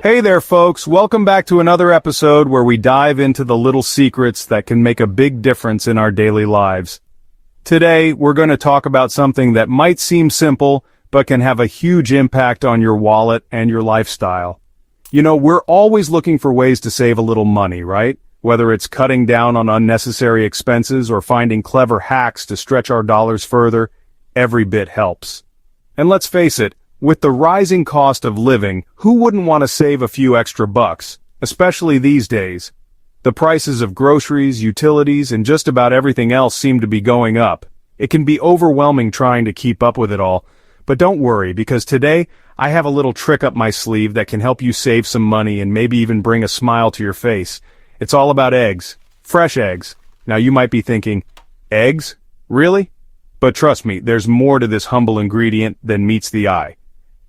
Hey there folks, welcome back to another episode where we dive into the little secrets that can make a big difference in our daily lives. Today, we're going to talk about something that might seem simple, but can have a huge impact on your wallet and your lifestyle. You know, we're always looking for ways to save a little money, right? Whether it's cutting down on unnecessary expenses or finding clever hacks to stretch our dollars further, every bit helps. And let's face it, with the rising cost of living, who wouldn't want to save a few extra bucks, especially these days? The prices of groceries, utilities, and just about everything else seem to be going up. It can be overwhelming trying to keep up with it all. But don't worry, because today, I have a little trick up my sleeve that can help you save some money and maybe even bring a smile to your face. It's all about eggs. Fresh eggs. Now you might be thinking, eggs? Really? But trust me, there's more to this humble ingredient than meets the eye.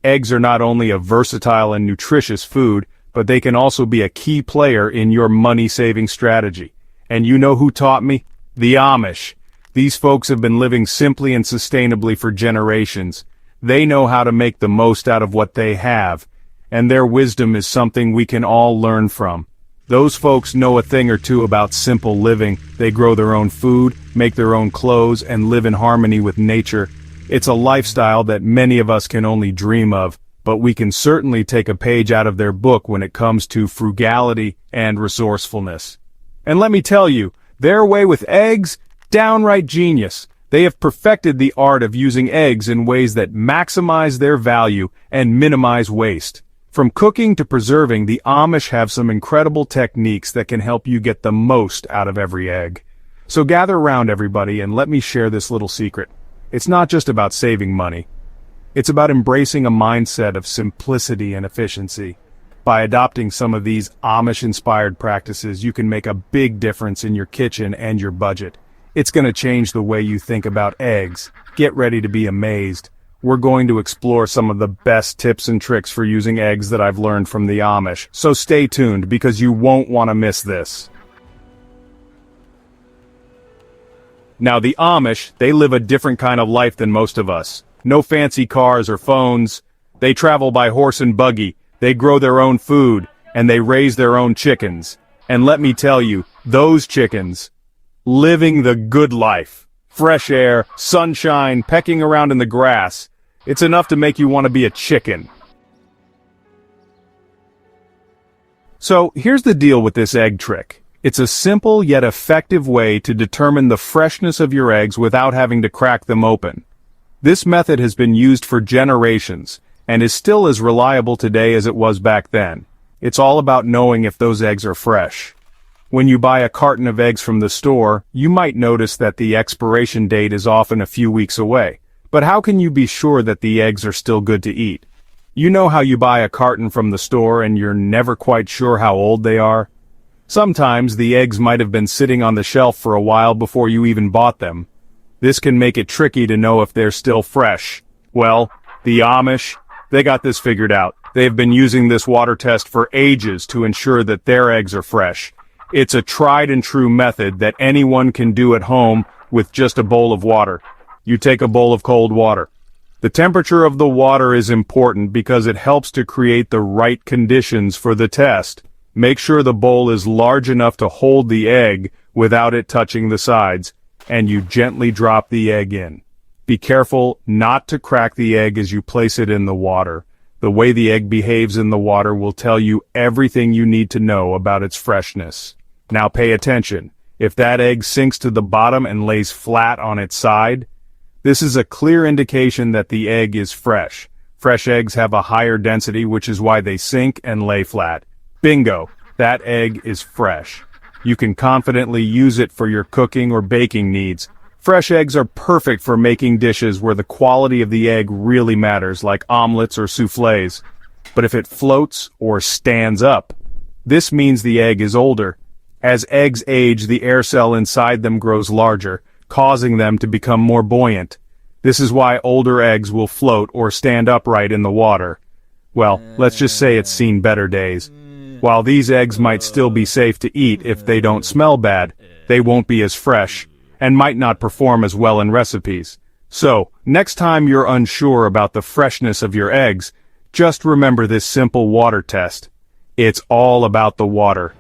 Eggs are not only a versatile and nutritious food, but they can also be a key player in your money-saving strategy. And you know who taught me? The Amish. These folks have been living simply and sustainably for generations. They know how to make the most out of what they have, and their wisdom is something we can all learn from. Those folks know a thing or two about simple living. They grow their own food, make their own clothes, and live in harmony with nature. It's a lifestyle that many of us can only dream of, but we can certainly take a page out of their book when it comes to frugality and resourcefulness. And let me tell you, their way with eggs, downright genius. They have perfected the art of using eggs in ways that maximize their value and minimize waste. From cooking to preserving, the Amish have some incredible techniques that can help you get the most out of every egg. So gather around everybody and let me share this little secret. It's not just about saving money. It's about embracing a mindset of simplicity and efficiency. By adopting some of these Amish-inspired practices, you can make a big difference in your kitchen and your budget. It's going to change the way you think about eggs. Get ready to be amazed. We're going to explore some of the best tips and tricks for using eggs that I've learned from the Amish. So stay tuned because you won't want to miss this. Now the Amish, they live a different kind of life than most of us. No fancy cars or phones. They travel by horse and buggy. They grow their own food, and they raise their own chickens. And let me tell you, those chickens, living the good life. Fresh air, sunshine, pecking around in the grass. It's enough to make you want to be a chicken. So here's the deal with this egg trick. It's a simple yet effective way to determine the freshness of your eggs without having to crack them open. This method has been used for generations, and is still as reliable today as it was back then. It's all about knowing if those eggs are fresh. When you buy a carton of eggs from the store, you might notice that the expiration date is often a few weeks away. But how can you be sure that the eggs are still good to eat? You know how you buy a carton from the store and you're never quite sure how old they are? Sometimes the eggs might have been sitting on the shelf for a while before you even bought them. This can make it tricky to know if they're still fresh. Well, the Amish, they got this figured out. They've been using this water test for ages to ensure that their eggs are fresh. It's a tried and true method that anyone can do at home with just a bowl of water. You take a bowl of cold water. The temperature of the water is important because it helps to create the right conditions for the test. Make sure the bowl is large enough to hold the egg without it touching the sides, and you gently drop the egg in. Be careful not to crack the egg as you place it in the water. The way the egg behaves in the water will tell you everything you need to know about its freshness. Now pay attention. If that egg sinks to the bottom and lays flat on its side, this is a clear indication that the egg is fresh. Fresh eggs have a higher density, which is why they sink and lay flat. Bingo! That egg is fresh. You can confidently use it for your cooking or baking needs. Fresh eggs are perfect for making dishes where the quality of the egg really matters, like omelets or soufflés. But if it floats or stands up, this means the egg is older. As eggs age, the air cell inside them grows larger, causing them to become more buoyant. This is why older eggs will float or stand upright in the water. Well, let's just say it's seen better days. While these eggs might still be safe to eat if they don't smell bad, they won't be as fresh, and might not perform as well in recipes. So, next time you're unsure about the freshness of your eggs, just remember this simple water test. It's all about the water.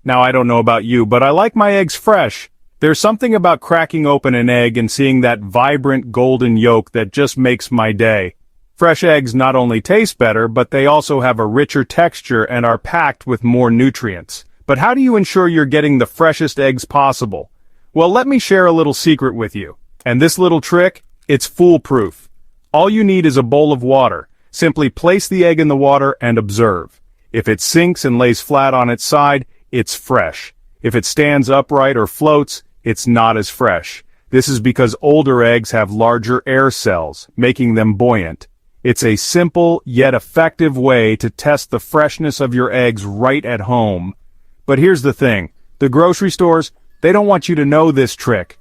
Now I don't know about you, but I like my eggs fresh. There's something about cracking open an egg and seeing that vibrant golden yolk that just makes my day. Fresh eggs not only taste better, but they also have a richer texture and are packed with more nutrients. But how do you ensure you're getting the freshest eggs possible? Well, let me share a little secret with you. And this little trick, it's foolproof. All you need is a bowl of water. Simply place the egg in the water and observe. If it sinks and lays flat on its side, it's fresh. If it stands upright or floats, it's not as fresh. This is because older eggs have larger air cells, making them buoyant. It's a simple yet effective way to test the freshness of your eggs right at home. But here's the thing. The grocery stores, they don't want you to know this trick.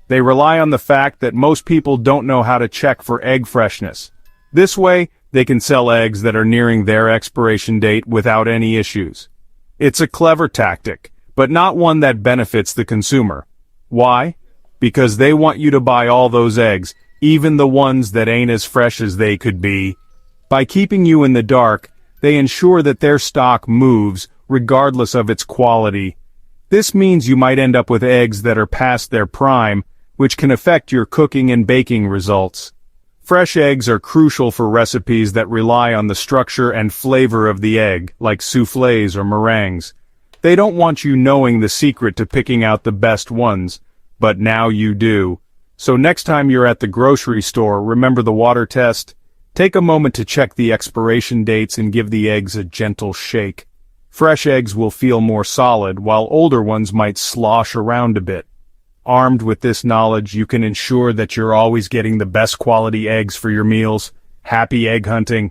They rely on the fact that most people don't know how to check for egg freshness. This way, they can sell eggs that are nearing their expiration date without any issues. It's a clever tactic, but not one that benefits the consumer. Why? Because they want you to buy all those eggs, even the ones that ain't as fresh as they could be. By keeping you in the dark, they ensure that their stock moves, regardless of its quality. This means you might end up with eggs that are past their prime, which can affect your cooking and baking results. Fresh eggs are crucial for recipes that rely on the structure and flavor of the egg, like soufflés or meringues. They don't want you knowing the secret to picking out the best ones, but now you do. So next time you're at the grocery store, remember the water test? Take a moment to check the expiration dates and give the eggs a gentle shake. Fresh eggs will feel more solid, while older ones might slosh around a bit. Armed with this knowledge, you can ensure that you're always getting the best quality eggs for your meals. Happy egg hunting.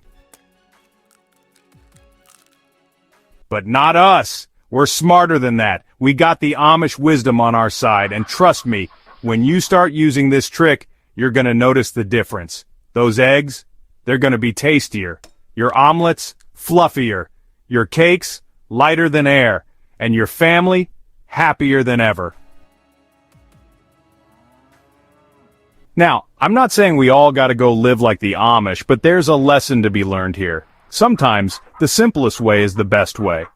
But not us. We're smarter than that. We got the Amish wisdom on our side, and trust me, when you start using this trick, you're gonna notice the difference. Those eggs, they're gonna be tastier. Your omelets, fluffier. Your cakes, lighter than air. And your family, happier than ever. Now, I'm not saying we all gotta go live like the Amish, but there's a lesson to be learned here. Sometimes, the simplest way is the best way.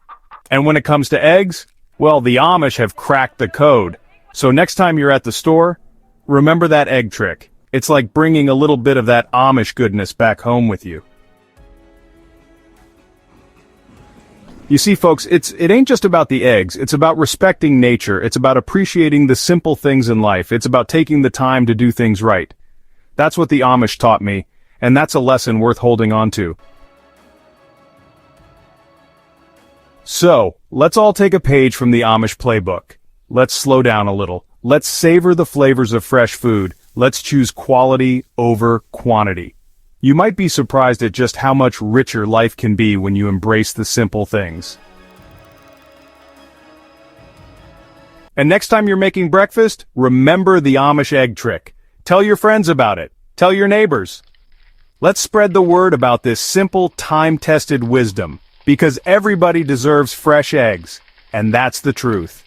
And when it comes to eggs, well, the Amish have cracked the code. So next time you're at the store, remember that egg trick. It's like bringing a little bit of that Amish goodness back home with you. You see, folks, it ain't just about the eggs. It's about respecting nature. It's about appreciating the simple things in life. It's about taking the time to do things right. That's what the Amish taught me, and that's a lesson worth holding on to. So, let's all take a page from the Amish playbook. Let's slow down a little. Let's savor the flavors of fresh food. Let's choose quality over quantity. You might be surprised at just how much richer life can be when you embrace the simple things. And next time you're making breakfast, remember the Amish egg trick. Tell your friends about it. Tell your neighbors. Let's spread the word about this simple, time-tested wisdom, because everybody deserves fresh eggs, and that's the truth.